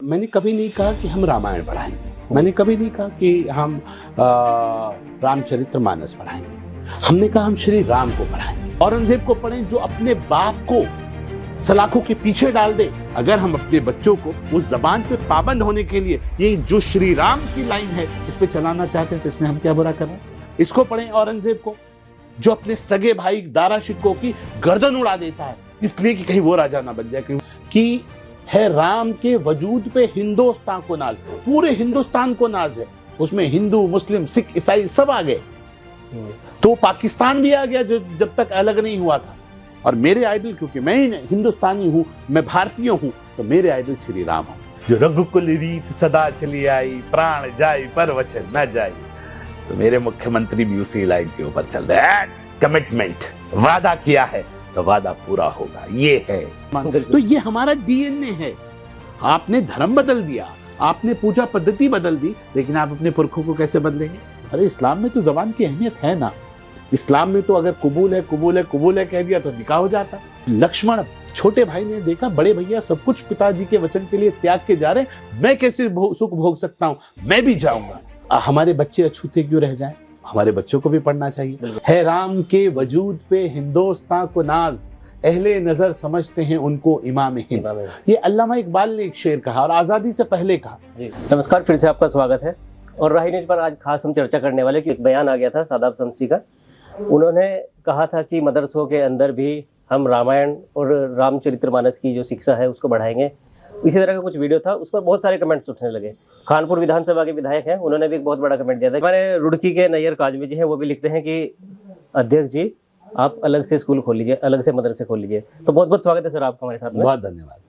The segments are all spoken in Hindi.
मैंने कभी नहीं कहा कि हम रामायण पढ़ाएंगे, मैंने कभी नहीं कहा कि हम रामचरितमानस पढ़ाएंगे। हमने कहा हम श्री राम को पढ़ाएंगे। औरंगजेब को पढ़ें जो अपने बाप को सलाखों के पीछे डाल दे। अगर हम अपने बच्चों को उस जबान पे पाबंद होने के लिए ये जो श्री राम की लाइन है उस पे चलाना चाहते हैं तो इसमें हम क्या बुरा कर रहे हैं। इसको पढ़ें औरंगजेब को जो अपने सगे भाई दारा शिकोह की गर्दन उड़ा देता है इसलिए कि कहीं वो राजा ना बन जाए। कि है राम के वजूद पे हिंदुस्तान को नाज, पूरे हिंदुस्तान को नाज है। उसमें हिंदू मुस्लिम सिख ईसाई सब आ गए, तो पाकिस्तान भी आ गया जो जब तक अलग नहीं हुआ था। और मेरे आइडल, क्योंकि मैं हिंदुस्तानी हूँ, मैं भारतीय हूँ, तो मेरे आइडल श्री राम हूँ। जो रघुकुल रीत सदा चली आई, प्राण जाई पर वचन न जाई। तो मेरे मुख्यमंत्री भी उसी लाइन के ऊपर चल रहे हैं। कमिटमेंट, वादा किया है तो वादा पूरा होगा, ये है। तो ये हमारा डीएनए है। आपने धर्म बदल दिया, आपने पूजा पद्धति बदल दी, लेकिन आप अपने पुरखों को कैसे बदलेंगे? अरे इस्लाम में तो जबान की अहमियत है ना। इस्लाम में तो अगर कबूल है कबूल है कबूल है कह दिया तो निकाह हो जाता। लक्ष्मण छोटे भाई ने देखा बड़े भैया सब कुछ पिताजी के वचन के लिए त्याग के जा रहे, मैं कैसे सुख भोग सकता हूँ, मैं भी जाऊंगा। हमारे बच्चे अछूते क्यों रह जाएं? हमारे बच्चों को भी पढ़ना चाहिए। है राम के वजूद पे हिंदुस्तान को नाज, अहले नजर समझते हैं उनको इमाम हिंद। ये अल्लामा इकबाल ने एक शेर कहा और आजादी से पहले कहा। नमस्कार, फिर से आपका स्वागत है। और राही न्यूज पर आज खास हम चर्चा करने वाले कि एक बयान आ गया था सादाब शम्स जी का। उन्होंने कहा था कि मदरसों के अंदर भी हम रामायण और रामचरितमानस की जो शिक्षा है उसको बढ़ाएंगे। इसी तरह का कुछ वीडियो था, उस पर बहुत सारे कमेंट्स उठने लगे। खानपुर विधानसभा के विधायक हैं, उन्होंने भी एक बहुत बड़ा कमेंट दिया था। हमारे रुड़की के नैयर काजमी जी हैं, वो भी लिखते हैं कि अध्यक्ष जी आप अलग से स्कूल खोल लीजिए, अलग से मदरसे खोल लीजिए। तो बहुत बहुत स्वागत है सर आपका हमारे साथ में। बहुत धन्यवाद।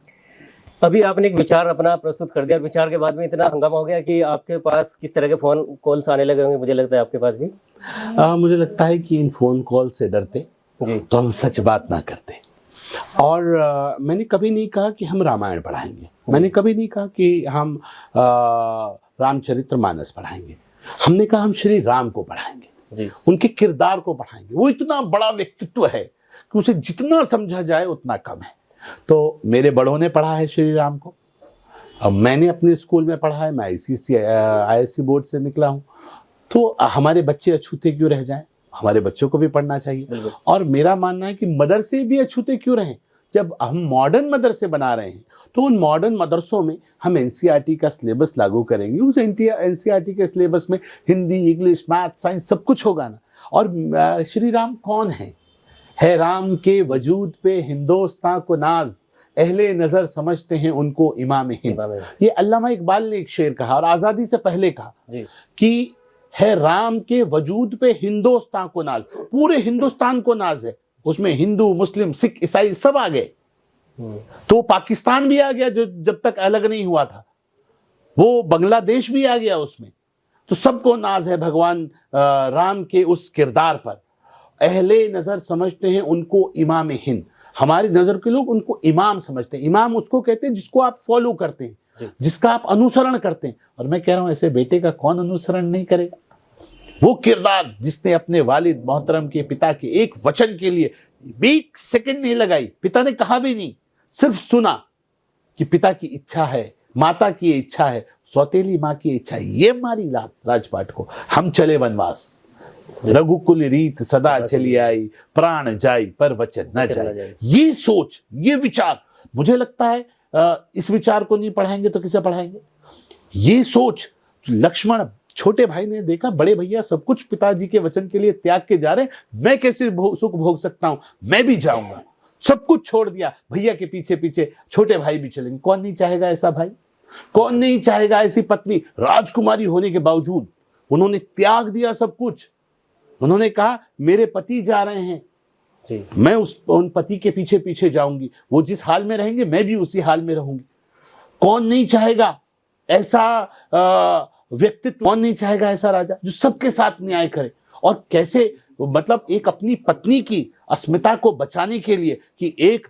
अभी आपने एक विचार अपना प्रस्तुत कर दिया, विचार के बाद में इतना हंगामा हो गया कि आपके पास किस तरह के फोन कॉल्स आने लगे होंगे, मुझे लगता है आपके पास भी। मुझे लगता है कि इन फोन कॉल से डरते तो हम सच बात ना करते। और मैंने कभी नहीं कहा कि हम रामायण पढ़ाएंगे, मैंने कभी नहीं कहा कि हम रामचरितमानस पढ़ाएंगे। हमने कहा हम श्री राम को पढ़ाएंगे, उनके किरदार को पढ़ाएंगे। वो इतना बड़ा व्यक्तित्व है कि उसे जितना समझा जाए उतना कम है। तो मेरे बड़ों ने पढ़ा है श्री राम को, अब मैंने अपने स्कूल में पढ़ा है, मैं ICSE बोर्ड से निकला हूँ। तो हमारे बच्चे अछूते क्यों रह जाएं? हमारे बच्चों को भी पढ़ना चाहिए। और मेरा मानना है कि मदरसे भी अछूते क्यों रहें? जब हम मॉडर्न मदरसे बना रहे हैं तो उन मॉडर्न मदरसों में हम NCERT का सिलेबस लागू करेंगे। उस NCERT के सिलेबस में हिंदी, इंग्लिश, मैथ, साइंस सब कुछ होगा ना। और श्री राम कौन है राम के वजूद पे हिंदुस्तान को नाज, अहले नजर समझते हैं उनको इमाम हिंद। ये अल्लामा इकबाल ने एक शेर कहा और आजादी से पहले कहा कि है राम के वजूद पे हिंदुस्तान को नाज, पूरे हिंदुस्तान को नाज है। उसमें हिंदू मुस्लिम सिख ईसाई सब आ गए, तो पाकिस्तान भी आ गया जो जब तक अलग नहीं हुआ था। वो बांग्लादेश भी आ गया उसमें। तो सबको नाज है भगवान राम के उस किरदार पर। अहले नजर समझते हैं उनको इमाम हिंद। हमारी नजर के लोग उनको इमाम समझते हैं। इमाम उसको कहते हैं जिसको आप फॉलो करते हैं, जिसका आप अनुसरण करते हैं। और मैं कह रहा हूं ऐसे बेटे का कौन अनुसरण नहीं करेगा? वो किरदार जिसने अपने वालिद मोहतरम के पिता के एक वचन के लिए 20 सेकंड नहीं लगाई, पिता ने कहा भी नहीं, सिर्फ सुना कि पिता की इच्छा है, माता की इच्छा है, सौतेली माँ की इच्छा है, ये मारी राजपाट को। हम चले वनवास, रघुकुल रीत सदा चली आई, प्राण जाई पर वचन न जाए। ये सोच, ये विचार, मुझे लगता है इस विचार को नहीं पढ़ाएंगे तो किसे पढ़ाएंगे? ये सोच लक्ष्मण छोटे भाई ने देखा बड़े भैया सब कुछ पिताजी के वचन के लिए त्याग के जा रहे, मैं कैसे सुख भोग सकता हूं, मैं भी जाऊंगा। सब कुछ छोड़ दिया, भैया के पीछे पीछे छोटे भाई भी चलेंगे। कौन नहीं चाहेगा ऐसा भाई? कौन नहीं चाहेगा ऐसी पत्नी? राजकुमारी होने के बावजूद उन्होंने त्याग दिया सब कुछ। उन्होंने कहा मेरे पति जा रहे हैं, मैं उन पति के पीछे पीछे जाऊंगी, वो जिस हाल में रहेंगे मैं भी उसी हाल में रहूंगी। कौन नहीं चाहेगा ऐसा व्यक्तित्व? कौन नहीं चाहेगा ऐसा राजा जो सबके साथ न्याय करे? और कैसे, मतलब एक अपनी पत्नी की अस्मिता को बचाने के लिए कि एक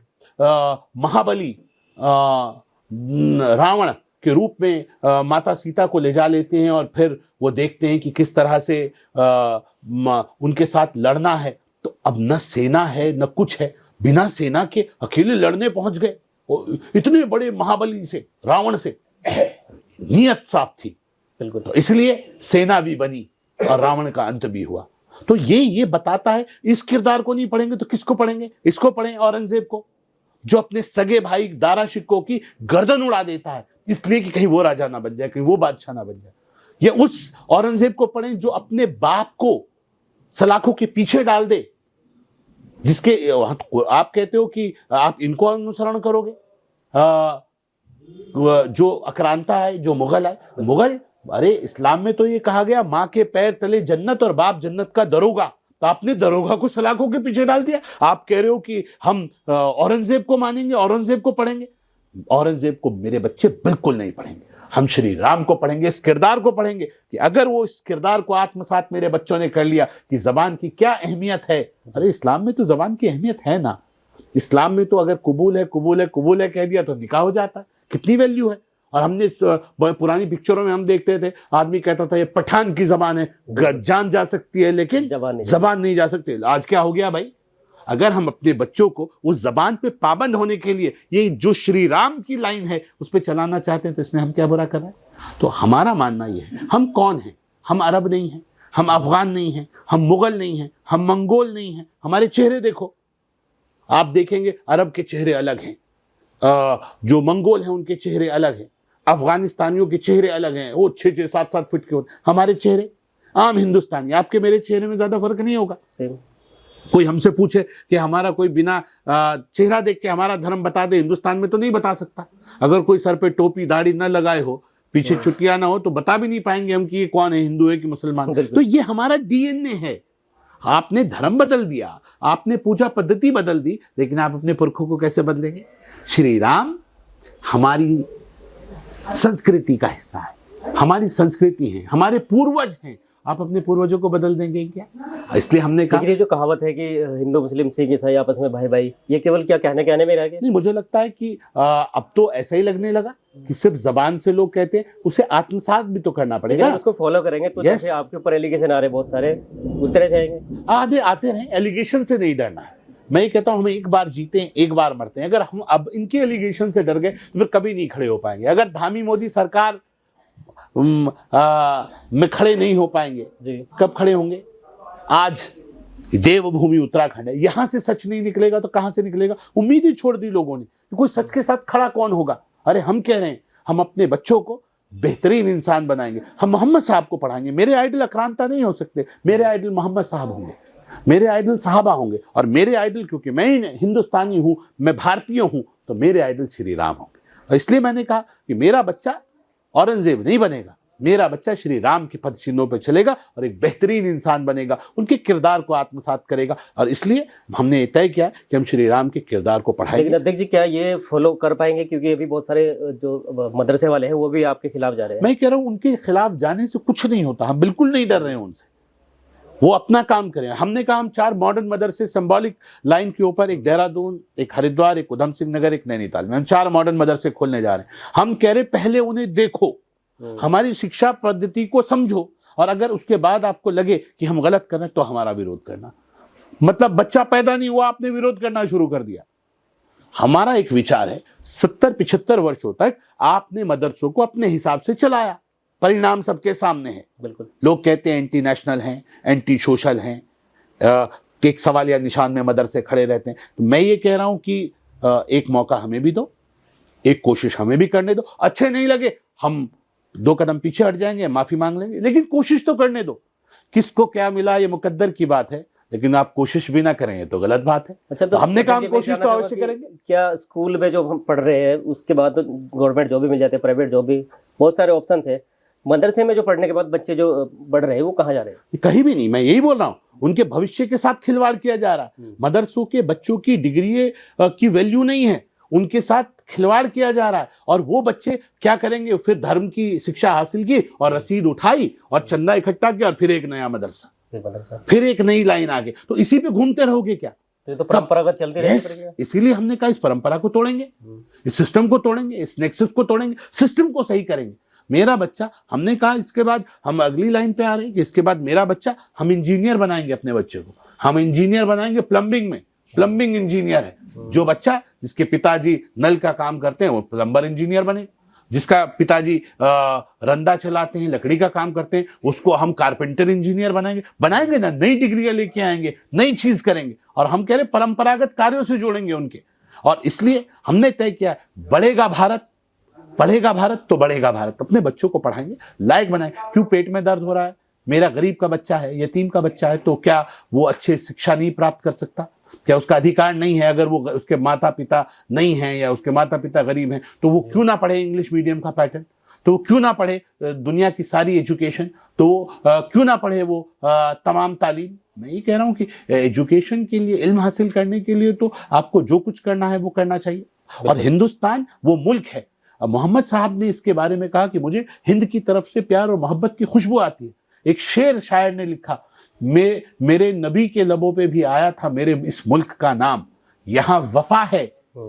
महाबली रावण के रूप में माता सीता को ले जा लेते हैं और फिर वो देखते हैं कि किस तरह से उनके साथ लड़ना है। तो अब न सेना है न कुछ है, बिना सेना के अकेले लड़ने पहुंच गए इतने बड़े महाबली से, रावण से। नीयत साफ थी, बिल्कुल। तो इसलिए सेना भी बनी और रावण का अंत भी हुआ। तो ये बताता है, इस किरदार को नहीं पढ़ेंगे तो किसको पढ़ेंगे? इसको पढ़ें, औरंगजेब को, जो अपने सगे भाई दारा शिकोह की गर्दन उड़ा देता है इसलिए कि कहीं वो राजा ना बन जाए, कहीं वो बादशाह ना बन जाए। ये उस औरंगजेब को पढ़ें जो अपने बाप को सलाखों के पीछे डाल दे, जिसके आप कहते हो कि आप इनको अनुसरण करोगे, जो आक्रांता है, जो मुगल है, मुगल, अरे इस्लाम में तो ये कहा गया माँ के पैर तले जन्नत और बाप जन्नत का दरोगा, तो आपने दरोगा को सलाखों के पीछे डाल दिया। आप कह रहे हो कि हम औरंगजेब को मानेंगे, औरंगजेब को पढ़ेंगे। औरंगजेब को मेरे बच्चे बिल्कुल नहीं पढ़ेंगे, हम श्री राम को पढ़ेंगे, इस किरदार को पढ़ेंगे कि अगर वो इस किरदार को आत्मसात मेरे बच्चों ने कर लिया कि जबान की क्या अहमियत है। अरे इस्लाम में तो जबान की अहमियत है ना, इस्लाम में तो अगर कबूल है कबूल है कबूल है कह दिया तो निकाह हो जाता है, कितनी वैल्यू है। और हमने पुरानी पिक्चरों में हम देखते थे, आदमी कहता था ये पठान की जबान है, जान जा सकती है लेकिन जबान नहीं जा सकती। आज क्या हो गया भाई? अगर हम अपने बच्चों को उस जबान पे पाबंद होने के लिए ये जो श्री राम की लाइन है उस पर चलाना चाहते हैं, तो इसमें हम क्या बुरा कर रहे हैं? तो हमारा मानना ये है, हम कौन हैं? हम अरब नहीं हैं, हम अफगान नहीं हैं, हम मुगल नहीं हैं, हम मंगोल नहीं हैं। हमारे चेहरे देखो, आप देखेंगे अरब के चेहरे अलग हैं, जो मंगोल हैं उनके चेहरे अलग हैं, अफगानिस्तानियों के चेहरे अलग हैं, वो 6-6, 7-7 फीट के होते। हमारे चेहरे आम हिंदुस्तानी, आपके मेरे चेहरे में ज्यादा फर्क नहीं होगा। कोई हमसे पूछे कि हमारा कोई बिना चेहरा देख के हमारा धर्म बता दे, हिंदुस्तान में तो नहीं बता सकता। अगर कोई सर पे टोपी दाढ़ी न लगाए हो, पीछे चुटिया ना हो, तो बता भी नहीं पाएंगे हम कि ये कौन है, हिंदू है कि मुसलमान। तो ये हमारा डीएनए है। आपने धर्म बदल दिया, आपने पूजा पद्धति बदल दी, लेकिन आप अपने पुरखों को कैसे बदलेंगे? श्री राम हमारी संस्कृति का हिस्सा है, हमारी संस्कृति है, हमारे पूर्वज हैं। आप अपने पूर्वजों को बदल देंगे क्या? इसलिए हमने कहा, ये जो कहावत है कि हिंदू मुस्लिम सिख ईसाई आपस में भाई भाई, ये केवल क्या कहने में रह गया? नहीं, मुझे लगता है कि अब तो ऐसा ही लगने लगा कि सिर्फ जबान से लोग कहते हैं, उसे आत्मसात भी तो करना पड़ेगा। उसको फॉलो करेंगे तो जैसे आपके ऊपर एलिगेशन आ रहे बहुत सारे, उस तरह जाएंगे। आधे आते रहे, एलिगेशन से नहीं डरना है। मैं ये कहता हूं हम एक बार जीते हैं, एक बार मरते हैं। अगर हम अब इनके एलिगेशन से डर गए तो फिर कभी नहीं खड़े हो पाएंगे। अगर धामी मोदी सरकार में खड़े नहीं हो पाएंगे जी, कब खड़े होंगे? आज देवभूमि उत्तराखंड है, यहां से सच नहीं निकलेगा तो कहां से निकलेगा? उम्मीद ही छोड़ दी लोगों ने। कोई सच के साथ खड़ा कौन होगा? अरे हम कह रहे हैं हम अपने बच्चों को बेहतरीन इंसान बनाएंगे, हम मोहम्मद साहब को पढ़ाएंगे। मेरे आइडल आक्रांता नहीं हो सकते, मेरे आइडल मोहम्मद साहब होंगे, मेरे आइडल साहबा होंगे। और मेरे आइडल, क्योंकि मैं हिंदुस्तानी हूं, मैं भारतीय हूं, तो मेरे आइडल श्री राम होंगे। और इसलिए मैंने कहा कि मेरा बच्चा औरंगजेब नहीं बनेगा, मेरा बच्चा श्री राम के पद चिन्हों पर चलेगा और एक बेहतरीन इंसान बनेगा, उनके किरदार को आत्मसात करेगा। और इसलिए हमने तय किया कि हम श्री राम के किरदार को पढ़ाएंगे। लेकिन अध्यक्ष जी, क्या ये फॉलो कर पाएंगे? क्योंकि अभी बहुत सारे जो मदरसे वाले हैं वो भी आपके खिलाफ जा रहे हैं। मैं कह रहा हूं उनके खिलाफ जाने से कुछ नहीं होता, हम बिल्कुल नहीं डर रहे हैं उनसे, वो अपना काम करें। हमने कहा हम 4 मॉडर्न मदरसे सिंबॉलिक लाइन के ऊपर, एक देहरादून, एक हरिद्वार, एक उधम सिंह नगर, एक नैनीताल में हम 4 मॉडर्न मदरसे खोलने जा रहे हैं। हम कह रहे पहले उन्हें देखो, हमारी शिक्षा पद्धति को समझो, और अगर उसके बाद आपको लगे कि हम गलत कर रहे हैं तो हमारा विरोध करना। मतलब बच्चा पैदा नहीं हुआ, आपने विरोध करना शुरू कर दिया। हमारा एक विचार है, 70-75 वर्षों तक आपने मदरसों को अपने हिसाब से चलाया, परिणाम सबके सामने है। बिल्कुल, लोग कहते हैं एंटी नेशनल हैं, एंटी सोशल हैं, एक सवालिया निशान में मदरसे खड़े रहते हैं। तो मैं ये कह रहा हूं कि एक मौका हमें भी दो, एक कोशिश हमें भी करने दो। अच्छे नहीं लगे हम 2 कदम पीछे हट जाएंगे, माफी मांग लेंगे, लेकिन कोशिश तो करने दो। किसको क्या मिला ये मुकद्दर की बात है, लेकिन आप कोशिश भी ना करेंगे तो गलत बात है। अच्छा, तो हमने कहा कोशिश तो अवश्य करेंगे। क्या स्कूल में जो हम पढ़ रहे हैं उसके बाद तो गवर्नमेंट जॉब भी मिल जाते हैं, प्राइवेट जॉब भी, बहुत सारे ऑप्शन है। मदरसे में जो पढ़ने के बाद बच्चे जो बढ़ रहे हैं वो कहाँ जा रहे हैं? कहीं भी नहीं, मैं यही बोल रहा हूँ, उनके भविष्य के साथ खिलवाड़ किया जा रहा है। मदरसों के बच्चों की डिग्री की वैल्यू नहीं है, उनके साथ खिलवाड़ किया जा रहा है। और वो बच्चे क्या करेंगे? फिर धर्म की शिक्षा हासिल की और रसीद उठाई और चंदा इकट्ठा किया और फिर एक नया मदरसा, फिर एक नई लाइन आगे। तो इसी पे घूमते रहोगे क्या? तो परंपरागत चलती रहेगी। इसीलिए हमने कहा इस परंपरा को तोड़ेंगे, इस सिस्टम को तोड़ेंगे, इस नेक्सस को तोड़ेंगे, सिस्टम को सही करेंगे। मेरा बच्चा, हमने कहा इसके बाद हम अगली लाइन पे आ रहे हैं कि इसके बाद मेरा बच्चा, हम इंजीनियर बनाएंगे अपने बच्चे को, हम इंजीनियर बनाएंगे प्लम्बिंग में, प्लम्बिंग इंजीनियर है। जो बच्चा जिसके पिताजी नल का काम करते हैं वो प्लम्बर इंजीनियर बने। जिसका पिताजी रंदा चलाते हैं, लकड़ी का काम करते हैं, उसको हम कारपेंटर इंजीनियर बनाएंगे ना, नई डिग्रियां लेके आएंगे, नई चीज करेंगे। और हम कह रहे परंपरागत कार्यों से जोड़ेंगे उनके। और इसलिए हमने तय किया बढ़ेगा भारत, पढ़ेगा भारत तो बढ़ेगा भारत। अपने बच्चों को पढ़ाएंगे, लायक बनाएंगे। क्यों पेट में दर्द हो रहा है, मेरा गरीब का बच्चा है, यतीम का बच्चा है, तो क्या वो अच्छी शिक्षा नहीं प्राप्त कर सकता? क्या उसका अधिकार नहीं है? अगर वो उसके माता पिता नहीं हैं या उसके माता पिता गरीब हैं, तो वो क्यों ना पढ़े इंग्लिश मीडियम का पैटर्न? तो वो क्यों ना पढ़े दुनिया की सारी एजुकेशन? तो क्यों ना पढ़े वो तमाम तालीम? मैं ये कह रहा हूँ कि एजुकेशन के लिए, इल्म हासिल करने के लिए तो आपको जो कुछ करना है वो करना चाहिए। और हिंदुस्तान वो मुल्क है। मोहम्मद साहब ने इसके बारे में कहा कि मुझे हिंद की तरफ से प्यार और मोहब्बत की खुशबू आती है। एक शेर शायर ने लिखा, मेरे नबी के लबों पे भी आया था मेरे इस मुल्क का नाम, यहाँ वफा है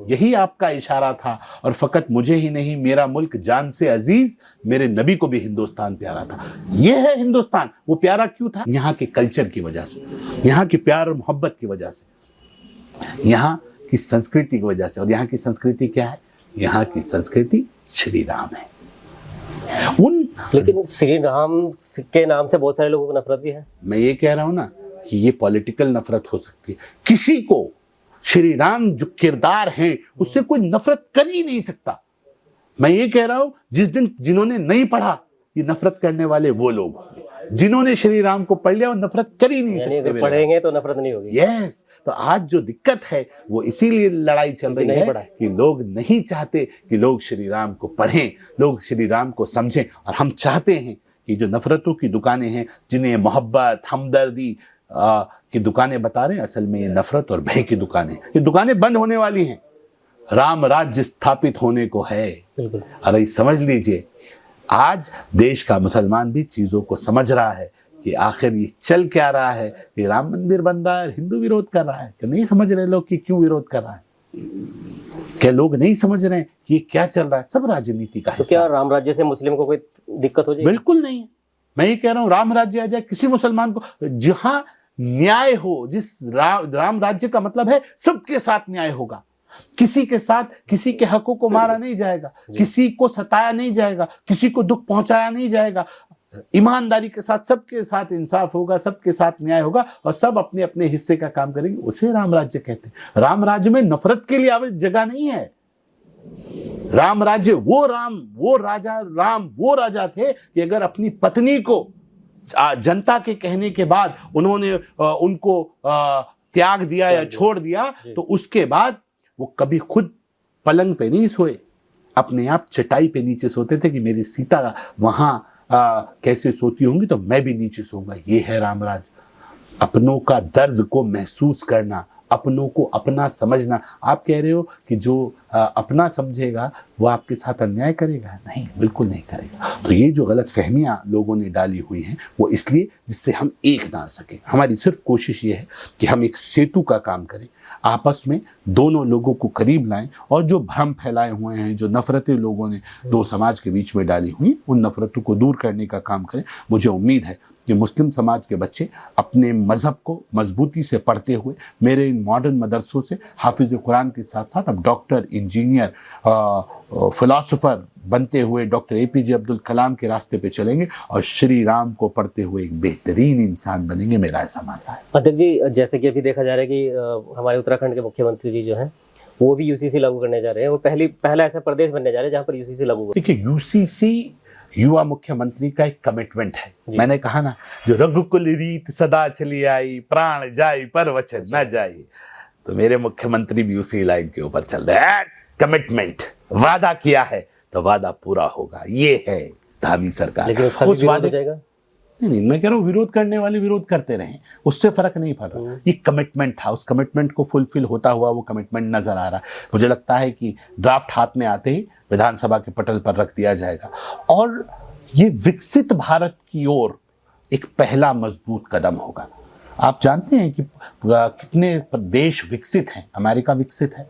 यही आपका इशारा था, और फकत मुझे ही नहीं मेरा मुल्क जान से अजीज, मेरे नबी को भी हिंदुस्तान प्यारा था। यह है हिंदुस्तान। वो प्यारा क्यों था? यहाँ के कल्चर की वजह से, यहाँ के प्यार और मोहब्बत की वजह से, यहाँ की संस्कृति की वजह से। और यहाँ की संस्कृति क्या है? यहाँ की संस्कृति श्री राम है। लेकिन श्री राम के नाम से बहुत सारे लोगों को नफरत भी है। मैं ये कह रहा हूं ना कि ये पॉलिटिकल नफरत हो सकती है। किसी को श्री राम जो किरदार हैं उससे कोई नफरत कर ही नहीं सकता। मैं ये कह रहा हूं जिन्होंने नहीं पढ़ा, ये नफरत करने वाले वो लोग, जिन्होंने श्री राम को पढ़ लिया वो नफरत कर ही नहीं सकते। अगर पढ़ेंगे तो नफरत नहीं होगी। यस। तो आज जो दिक्कत है वो इसीलिए लड़ाई चल रही है कि लोग नहीं चाहते कि लोग श्री राम को पढ़ें, लोग श्री राम को समझें। और हम चाहते हैं कि जो नफरतों की दुकानें हैं, जिन्हें मोहब्बत, हमदर्दी की दुकानें बता रहे हैं, असल में ये नफरत और भय की दुकानें, ये दुकानें बंद होने वाली हैं। राम राज्य स्थापित होने को है। अरे समझ लीजिए, आज देश का मुसलमान भी चीजों को समझ रहा है कि आखिर ये चल क्या रहा है। कि राम मंदिर बन रहा है, हिंदू विरोध कर रहा है। क्या नहीं समझ रहे लोग कि क्यों विरोध कर रहा है? क्या लोग नहीं समझ रहे हैं कि क्या चल रहा है? सब राजनीति का तो क्या राम राज्य से मुस्लिम को कोई दिक्कत हो जाएगी? बिल्कुल नहीं। मैं ये कह रहा हूँ राम राज्य आ जाए किसी मुसलमान को, जहां न्याय हो, जिस राम राज्य का मतलब है सबके साथ न्याय होगा, किसी के साथ किसी के हकों को मारा नहीं जाएगा, किसी को सताया नहीं जाएगा, किसी को दुख पहुंचाया नहीं जाएगा, ईमानदारी के साथ सबके साथ इंसाफ होगा, सबके साथ न्याय होगा और सब अपने अपने हिस्से का काम करेंगे। उसे राम राज्य कहते हैं। राम राज्य में नफरत के लिए जगह नहीं है। राम राज्य वो राजा थे कि अगर अपनी पत्नी को जनता के कहने के बाद उन्होंने उनको त्याग दिया या छोड़ दिया, तो उसके बाद वो कभी खुद पलंग पे नहीं सोए, अपने आप चटाई पे नीचे सोते थे कि मेरी सीता वहां कैसे सोती होंगी तो मैं भी नीचे सोऊंगा। ये है रामराज। अपनों का दर्द को महसूस करना, अपनों को अपना समझना। आप कह रहे हो कि जो अपना समझेगा वो आपके साथ अन्याय करेगा? नहीं, बिल्कुल नहीं करेगा। तो ये जो गलत फहमियां लोगों ने डाली हुई हैं वो इसलिए जिससे हम एक ना आ सके। हमारी सिर्फ कोशिश ये है कि हम एक सेतु का काम करें, आपस में दोनों लोगों को करीब लाएं और जो भ्रम फैलाए हुए हैं, जो नफरतें लोगों ने दो समाज के बीच में डाली हुई, उन नफरतों को दूर करने का काम करें। मुझे उम्मीद है कि मुस्लिम समाज के बच्चे अपने मज़हब को मजबूती से पढ़ते हुए मेरे इन मॉडर्न मदरसों से हाफिज़ कुरान के साथ साथ अब डॉक्टर, इंजीनियर, फिलोसोफर बनते हुए डॉक्टर APJ अब्दुल कलाम के रास्ते पे चलेंगे और श्री राम को पढ़ते हुए एक बेहतरीन इंसान बनेंगे। मेरा ऐसा मानना है। अध्यक्ष जी, जैसे कि अभी देखा जा रहा है कि हमारे उत्तराखंड के मुख्यमंत्री जी जो हैं वो भी UCC लागू करने जा रहे हैं और पहला ऐसा प्रदेश बनने जा रहे हैं जहाँ पर UCC लागू। देखिए, UCC युवा मुख्यमंत्री का एक कमिटमेंट है। मैंने कहा ना, जो रघुकुल रीत सदा चली आई, प्राण जाई पर वचन न जाई। तो मेरे मुख्यमंत्री भी उसी लाइन के ऊपर चल रहे हैं। कमिटमेंट, वादा किया है तो वादा पूरा होगा। ये है धामी सरकार। लेकिन उस वादे जाएगा नहीं, मैं कह रहा हूँ विरोध करने वाले विरोध करते रहे, उससे फर्क नहीं पड़ रहा। ये कमिटमेंट था, उस कमिटमेंट को फुलफिल होता हुआ वो कमिटमेंट नजर आ रहा है। मुझे लगता है कि ड्राफ्ट हाथ में आते ही विधानसभा के पटल पर रख दिया जाएगा और ये विकसित भारत की ओर एक पहला मजबूत कदम होगा। आप जानते हैं कि कितने देश विकसित हैं। अमेरिका विकसित है,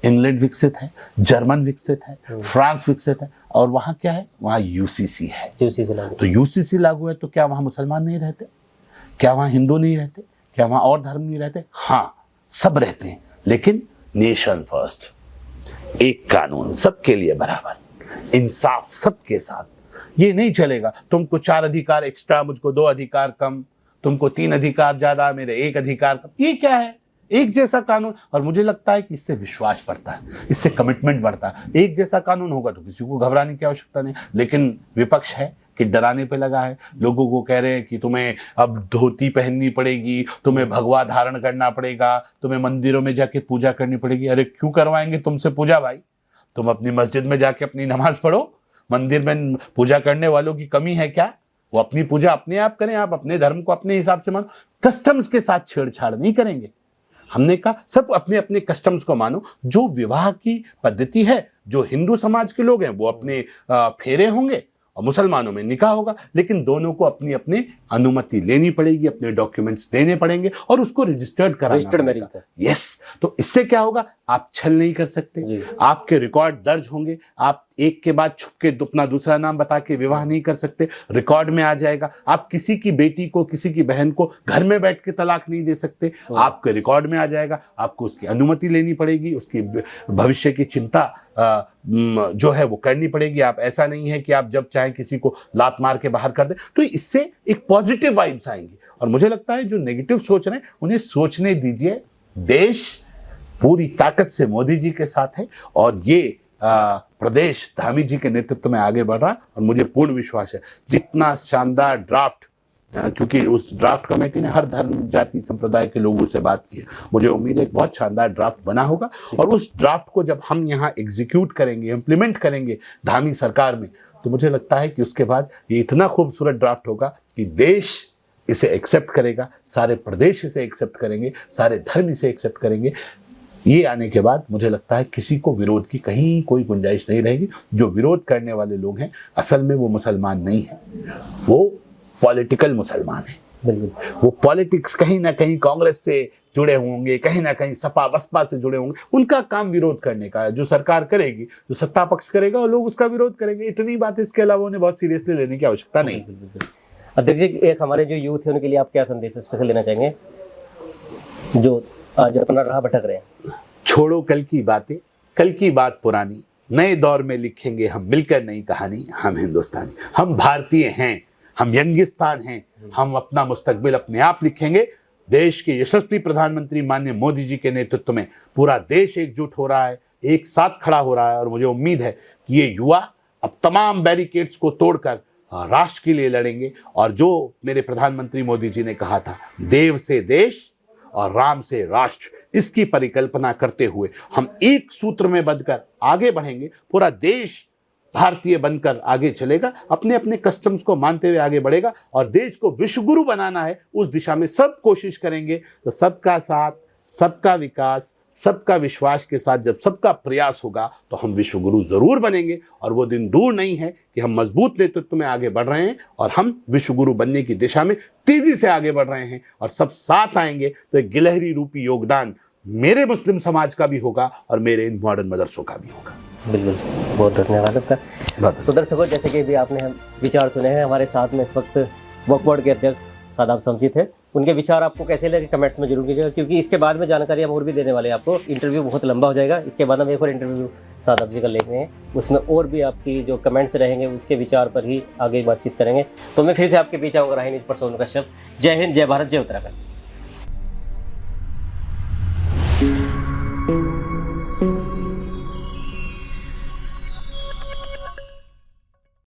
इंग्लैंड विकसित है, जर्मन विकसित है, फ्रांस विकसित है और वहाँ क्या है? वहाँ UCC है। तो UCC लागू है तो क्या वहाँ मुसलमान नहीं रहते? क्या वहाँ हिंदू नहीं रहते? क्या वहाँ और धर्म नहीं रहते? हाँ, सब रहते हैं, लेकिन नेशन फर्स्ट, एक कानून सबके लिए बराबर। इंसाफ सबके साथ। ये नहीं चलेगा तुमको 4 अधिकार एक्स्ट्रा, मुझको 2 अधिकार कम, तुमको 3 अधिकार ज्यादा, मेरे 1 अधिकार कम। ये क्या है? एक जैसा कानून। और मुझे लगता है कि इससे विश्वास बढ़ता है, इससे कमिटमेंट बढ़ता है। एक जैसा कानून होगा तो किसी को घबराने की आवश्यकता नहीं। लेकिन विपक्ष है कि डराने पे लगा है, लोगों को कह रहे हैं कि तुम्हें अब धोती पहननी पड़ेगी, तुम्हें भगवा धारण करना पड़ेगा, तुम्हें मंदिरों में जाके पूजा करनी पड़ेगी। अरे क्यों करवाएंगे तुमसे पूजा भाई? तुम अपनी मस्जिद में जाके अपनी नमाज पढ़ो। मंदिर में पूजा करने वालों की कमी है क्या? वो अपनी पूजा अपने आप करें, आप अपने धर्म को अपने हिसाब से मानो। कस्टम्स के साथ छेड़छाड़ नहीं करेंगे। हमने कहा सब अपने अपने कस्टम्स को मानो। जो विवाह की पद्धति है, जो हिंदू समाज के लोग हैं वो अपने फेरे होंगे और मुसलमानों में निकाह होगा, लेकिन दोनों को अपनी अपनी अनुमति लेनी पड़ेगी, अपने डॉक्यूमेंट्स देने पड़ेंगे और उसको रजिस्टर्ड कराना पड़ेगा। यस, तो इससे क्या होगा? आप छल नहीं कर सकते, आपके रिकॉर्ड दर्ज होंगे। आप एक के बाद छुप के अपना दूसरा नाम बता के विवाह नहीं कर सकते, रिकॉर्ड में आ जाएगा। आप किसी की बेटी को, किसी की बहन को घर में बैठ के तलाक नहीं दे सकते, आपके रिकॉर्ड में आ जाएगा। आपको उसकी अनुमति लेनी पड़ेगी, उसकी भविष्य की चिंता जो है वो करनी पड़ेगी। आप ऐसा नहीं है कि आप जब चाहें किसी को लात मार के बाहर कर दें। तो इससे एक पॉजिटिव वाइब्स आएंगी। और मुझे लगता है जो नेगेटिव सोच रहे हैं उन्हें सोचने दीजिए। देश पूरी ताकत से मोदी जी के साथ है और ये प्रदेश धामी जी के नेतृत्व में आगे बढ़ रहा है। और मुझे पूर्ण विश्वास है जितना शानदार ड्राफ्ट, क्योंकि उस ड्राफ्ट कमेटी ने हर धर्म जाति संप्रदाय के लोगों से बात की है, मुझे उम्मीद है एक बहुत शानदार ड्राफ्ट बना होगा। और उस ड्राफ्ट को जब हम यहाँ एग्जीक्यूट करेंगे, इम्प्लीमेंट करेंगे धामी सरकार में, तो मुझे लगता है कि उसके बाद ये इतना खूबसूरत ड्राफ्ट होगा कि देश इसे एक्सेप्ट करेगा, सारे प्रदेश इसे एक्सेप्ट करेंगे, सारे धर्म इसे एक्सेप्ट करेंगे। ये आने के बाद मुझे लगता है किसी को विरोध की कहीं कोई गुंजाइश नहीं रहेगी। जो विरोध करने वाले लोग हैं असल में वो मुसलमान नहीं है, वो पॉलिटिकल मुसलमान है। वो पॉलिटिक्स कहीं ना कहीं कांग्रेस से जुड़े होंगे, कहीं ना कहीं सपा बसपा से जुड़े होंगे। उनका काम विरोध करने का है। जो सरकार करेगी, जो सत्ता पक्ष करेगा, और लोग उसका विरोध करेंगे। इतनी बात, इसके अलावा उन्हें बहुत सीरियसली लेने की आवश्यकता नहीं। अध्यक्ष जी, एक हमारे जो यूथ है उनके लिए आप क्या संदेश स्पेशल देना चाहेंगे जो आज अपना राह भटक रहे हैं? छोड़ो कल की बातें, कल की बात पुरानी, नए दौर में लिखेंगे हम मिलकर नई कहानी। हम हिंदुस्तानी, हम भारतीय हैं, हम यंगिस्तान हैं। हम अपना मुस्तकबिल अपने आप लिखेंगे। देश के यशस्वी प्रधानमंत्री माननीय मोदी जी के नेतृत्व में पूरा देश एकजुट हो रहा है, एक साथ खड़ा हो रहा है। और मुझे उम्मीद है कि ये युवा अब तमाम बैरिकेड्स को तोड़कर राष्ट्र के लिए लड़ेंगे। और जो मेरे प्रधानमंत्री मोदी जी ने कहा था, देव से देश और राम से राष्ट्र, इसकी परिकल्पना करते हुए हम एक सूत्र में बंधकर आगे बढ़ेंगे। पूरा देश भारतीय बनकर आगे चलेगा, अपने अपने कस्टम्स को मानते हुए आगे बढ़ेगा और देश को विश्वगुरु बनाना है, उस दिशा में सब कोशिश करेंगे। तो सबका साथ, सबका विकास, सबका विश्वास के साथ जब सबका प्रयास होगा तो हम विश्वगुरु जरूर बनेंगे। और वो दिन दूर नहीं है कि हम मजबूत नेतृत्व में आगे बढ़ रहे हैं और हम विश्वगुरु बनने की दिशा में तेजी से आगे बढ़ रहे हैं। और सब साथ आएंगे तो एक गिलहरी रूपी योगदान मेरे मुस्लिम समाज का भी होगा और मेरे इन मॉडर्न मदरसों का भी होगा। बिल्कुल, बहुत धन्यवाद आपका। तो दर्शकों, जैसे कि भी आपने हम विचार सुने हैं, हमारे साथ में इस वक्त वक्फ बोर्ड के अध्यक्ष सादाब समसी थे। उनके विचार आपको कैसे लगे कमेंट्स में जरूर कीजिएगा, क्योंकि इसके बाद में जानकारी हम और भी देने वाले हैं आपको। इंटरव्यू बहुत लंबा हो जाएगा, इसके बाद हम एक और इंटरव्यू सादाब जी का लेते हैं, उसमें और भी आपकी जो कमेंट्स रहेंगे उसके विचार पर ही आगे बातचीत करेंगे। तो मैं फिर से आपके बीच आऊँगा, राही न्यूज़ पर सोनू कश्यप। जय हिंद, जय भारत, जय उत्तराखंड।